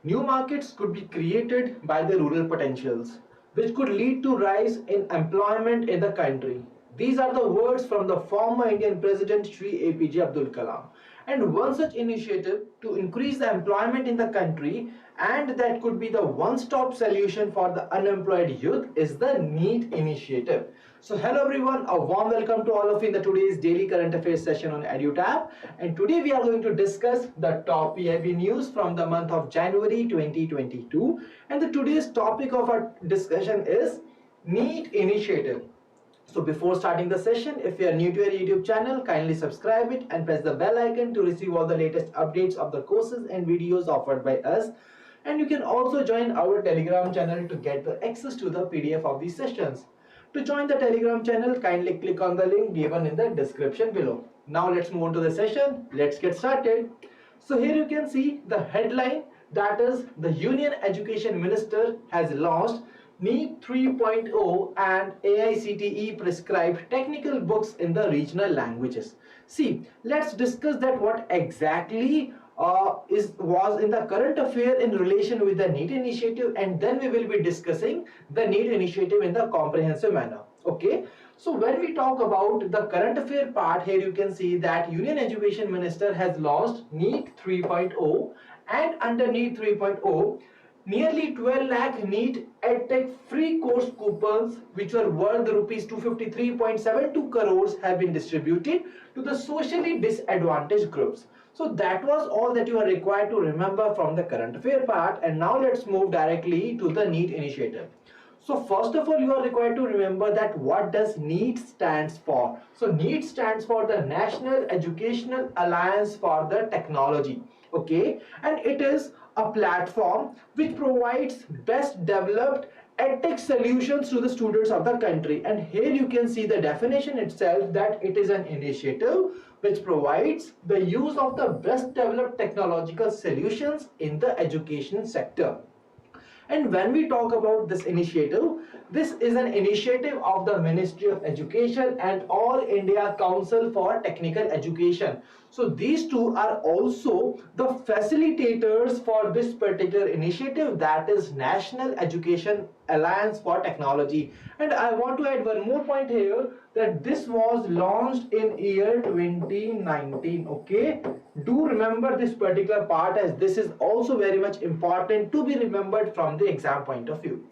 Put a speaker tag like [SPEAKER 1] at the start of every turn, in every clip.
[SPEAKER 1] New markets could be created by the rural potentials, which could lead to rise in employment in the country. These are the words from the former Indian President Shri APJ Abdul Kalam. And one such initiative to increase the employment in the country, and that could be the one-stop solution for the unemployed youth, is the NEET initiative. So hello everyone, a warm welcome to all of you in the today's daily current affairs session on EduTap. And today we are going to discuss the top PIB news from the month of January 2022. And the today's topic of our discussion is NEET initiative. So before starting the session, if you are new to our YouTube channel, kindly subscribe it and press the bell icon to receive all the latest updates of the courses and videos offered by us. And you can also join our Telegram channel to get the access to the PDF of these sessions. To join the Telegram channel, kindly click on the link given in the description below. Now let's move on to the session. Let's get started. So here you can see the headline, that is the Union Education Minister has launched NEET 3.0 and AICTE prescribed technical books in the regional languages. See, let's discuss that what exactly was in the current affair in relation with the NEET initiative, and then we will be discussing the NEET initiative in the comprehensive manner. Okay, so when we talk about the current affair part, here you can see that Union Education Minister has launched NEET 3.0, and under NEET 3.0 nearly 12 lakh NEET EdTech free course coupons, which were worth rupees 253.72 crores, have been distributed to the socially disadvantaged groups. So that was all that you are required to remember from the current affair part. And now let's move directly to the NEET initiative. So first of all, you are required to remember that what does NEET stands for. So NEET stands for the National Educational Alliance for the Technology. Okay, and it is a platform which provides best developed edtech solutions to the students of the country. And here you can see the definition itself, that it is an initiative which provides the use of the best developed technological solutions in the education sector. And when we talk about this initiative, this is an initiative of the Ministry of Education and All India Council for Technical Education. So these two are also the facilitators for this particular initiative, that is National Education Alliance for Technology. And I want to add one more point here, that this was launched in year 2019. Okay, do remember this particular part, as this is also very much important to be remembered from the exam point of view.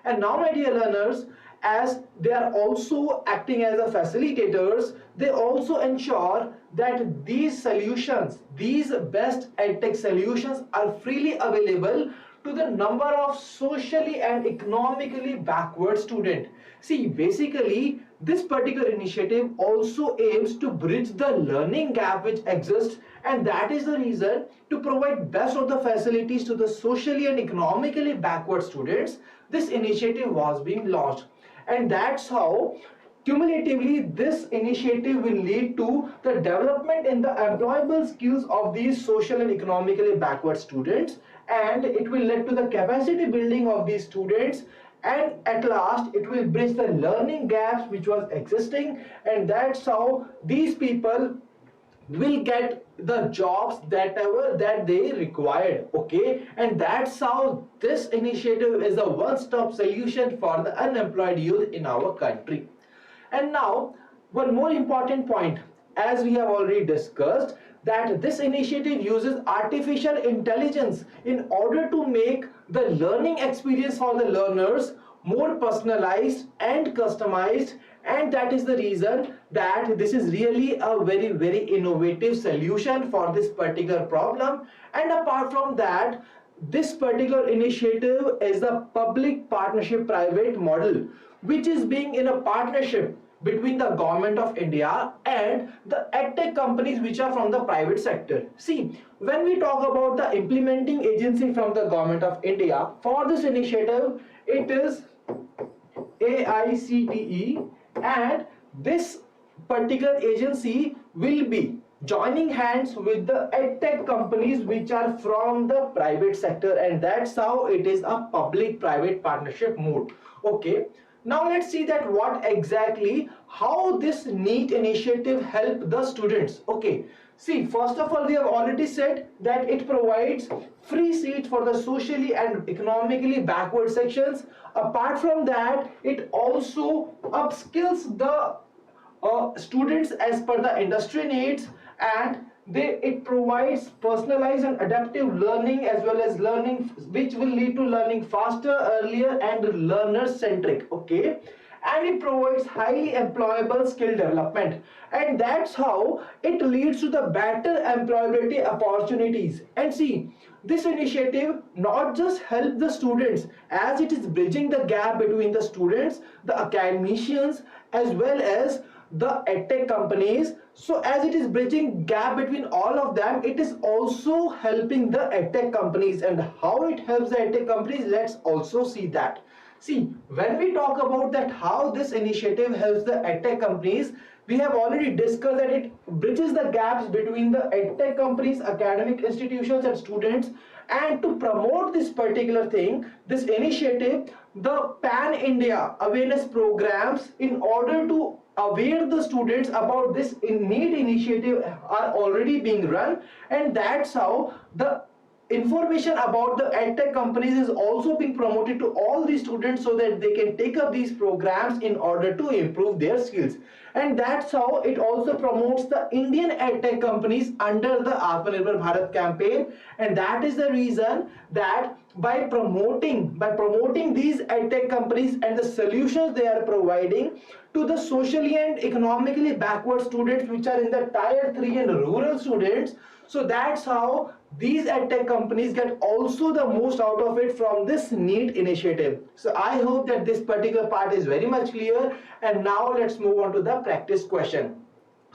[SPEAKER 1] And now, my dear learners, as they are also acting as a facilitators, they also ensure that these solutions, these best edtech solutions, are freely available to the number of socially and economically backward students. See, basically this particular initiative also aims to bridge the learning gap which exists, and that is the reason, to provide best of the facilities to the socially and economically backward students, this initiative was being launched. And that's how cumulatively this initiative will lead to the development in the employable skills of these social and economically backward students, and it will lead to the capacity building of these students, and at last it will bridge the learning gaps which was existing, and that's how these people will get the jobs that they required. Okay, and that's how this initiative is a one-stop solution for the unemployed youth in our country. And now one more important point, as we have already discussed, that this initiative uses artificial intelligence in order to make the learning experience for the learners more personalized and customized, and that is the reason that this is really a very innovative solution for this particular problem. And apart from that, this particular initiative is a public partnership private model, which is being in a partnership between the government of India and the edtech companies which are from the private sector. See, when we talk about the implementing agency from the government of India for this initiative, it is AICTE, and this particular agency will be joining hands with the edtech companies which are from the private sector, and that's how it is a public private partnership mode. Okay, now let's see that what exactly, how this NEET initiative help the students. Okay, See, first of all, we have already said that it provides free seats for the socially and economically backward sections. Apart from that, it also upskills the students as per the industry needs, and it provides personalized and adaptive learning as well as learning which will lead to learning faster, earlier, and learner centric. Okay, and it provides highly employable skill development, and that's how it leads to the better employability opportunities. And see, this initiative not just help the students, as it is bridging the gap between the students, the academicians, as well as the edtech companies. So as it is bridging gap between all of them, it is also helping the edtech companies. And how it helps the edtech companies, let's also see that. See, when we talk about that how this initiative helps the edtech companies, we have already discussed that it bridges the gaps between the edtech companies, academic institutions, and students. And to promote this particular thing, this initiative, the Pan India awareness programs, in order to aware the students about this NEET initiative, are already being run, and that's how the information about the edtech companies is also being promoted to all the students so that they can take up these programs in order to improve their skills. And that's how it also promotes the Indian edtech companies under the Atmanirbhar Bharat campaign. And that is the reason that by promoting these edtech companies and the solutions they are providing to the socially and economically backward students, which are in the tier 3 and rural students, so that's how these edtech companies get also the most out of it from this NEET initiative. So I hope that this particular part is very much clear. And now let's move on to the practice question.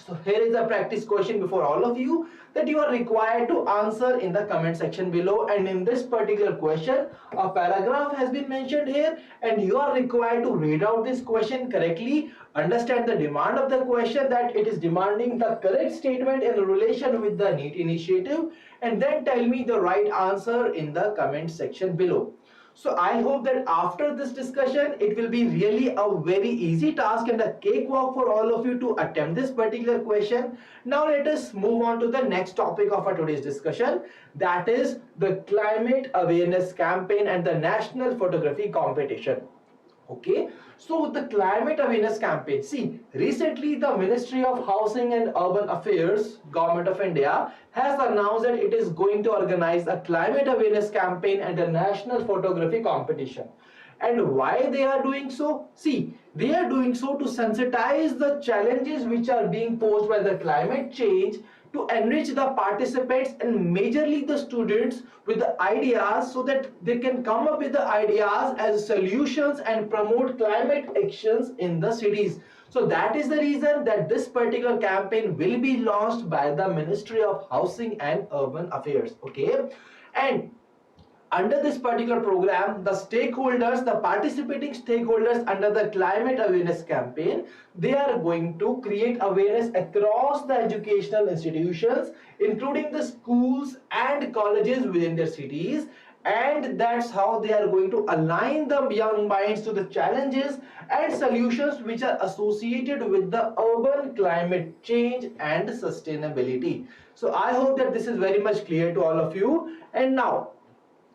[SPEAKER 1] So here is a practice question before all of you that you are required to answer in the comment section below. And in this particular question, a paragraph has been mentioned here, and you are required to read out this question correctly, understand the demand of the question, that it is demanding the correct statement in relation with the NEET initiative, and then tell me the right answer in the comment section below. So I hope that after this discussion, it will be really a very easy task and a cakewalk for all of you to attempt this particular question. Now let us move on to the next topic of our today's discussion, that is the climate awareness campaign and the national photography competition. Okay, so the climate awareness campaign. See, recently the Ministry of Housing and Urban Affairs, Government of India, has announced that it is going to organize a climate awareness campaign and a national photography competition. And why they are doing so? See, they are doing so to sensitize the challenges which are being posed by the climate change, to enrich the participants and majorly the students with the ideas, so that they can come up with the ideas as solutions and promote climate actions in the cities. So that is the reason that this particular campaign will be launched by the Ministry of Housing and Urban Affairs. Okay, and under this particular program, the stakeholders, the participating stakeholders under the climate awareness campaign, they are going to create awareness across the educational institutions, including the schools and colleges within their cities. And that's how they are going to align the young minds to the challenges and solutions which are associated with the urban climate change and sustainability. So I hope that this is very much clear to all of you. And now,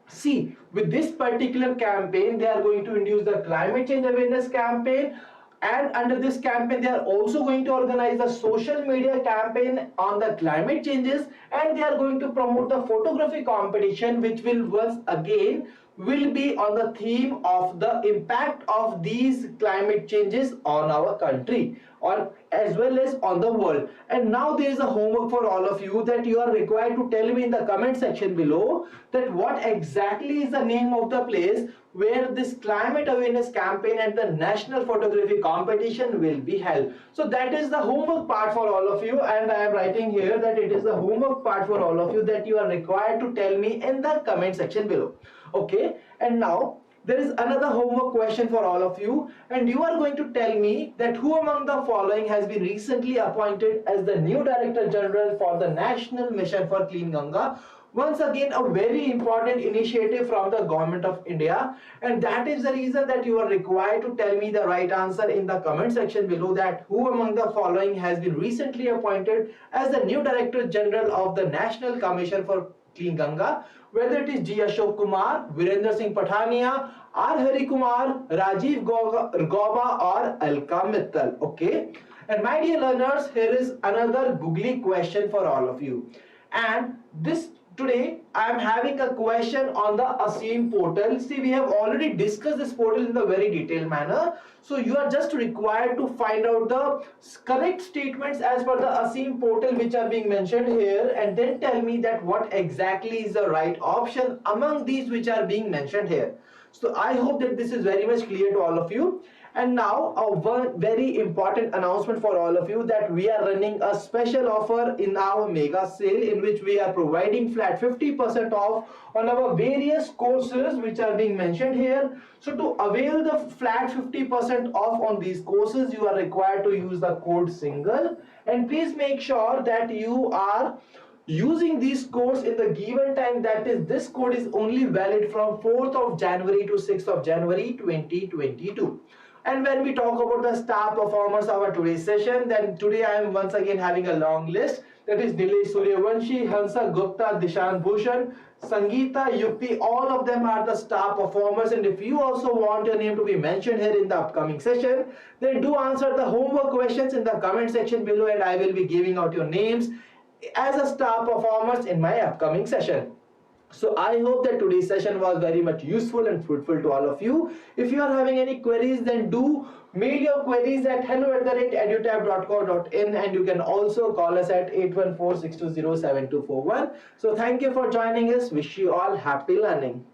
[SPEAKER 1] see, with this particular campaign, they are going to introduce the climate change awareness campaign, and under this campaign they are also going to organize a social media campaign on the climate changes, and they are going to promote the photography competition, which will once again will be on the theme of the impact of these climate changes on our country, or as well as on the world. And now there is a homework for all of you, that you are required to tell me in the comment section below that what exactly is the name of the place where this climate awareness campaign and the national photography competition will be held. So that is the homework part for all of you, and I am writing here that it is the homework part for all of you, that you are required to tell me in the comment section below. Okay, and now there is another homework question for all of you, and you are going to tell me that who among the following has been recently appointed as the new Director General for the National Mission for Clean Ganga, Once again, a very important initiative from the government of India, and that is the reason that you are required to tell me the right answer in the comment section below, that who among the following has been recently appointed as the new Director General of the National Commission for Clean Ganga, whether it is G. Ashok Kumar, Virendra Singh Pathania, R. Hari Kumar, Rajiv Gauba, or Alka Mittal. Okay. And my dear learners, here is another googly question for all of you. And this today I am having a question on the ASEEM portal. See, we have already discussed this portal in the very detailed manner. So you are just required to find out the correct statements as per the ASEEM portal which are being mentioned here, and then tell me that what exactly is the right option among these which are being mentioned here. So I hope that this is very much clear to all of you. And now one very important announcement for all of you, that we are running a special offer in our mega sale in which we are providing flat 50% off on our various courses which are being mentioned here. So to avail the flat 50% off on these courses, you are required to use the code SINGLE, and please make sure that you are using these codes in the given time, that is, this code is only valid from 4th of January to 6th of January 2022. And when we talk about the star performers of our today's session, then today I am once again having a long list. That is Nilesh Suryavanshi, Hansa Gupta, Dishan Bhushan, Sangeeta, Yukti, all of them are the star performers. And if you also want your name to be mentioned here in the upcoming session, then do answer the homework questions in the comment section below, and I will be giving out your names as a star performers in my upcoming session. So I hope that today's session was very much useful and fruitful to all of you. If you are having any queries, then do mail your queries at hello@edutab.co.in, and you can also call us at 814-620-7241. So thank you for joining us. Wish you all happy learning.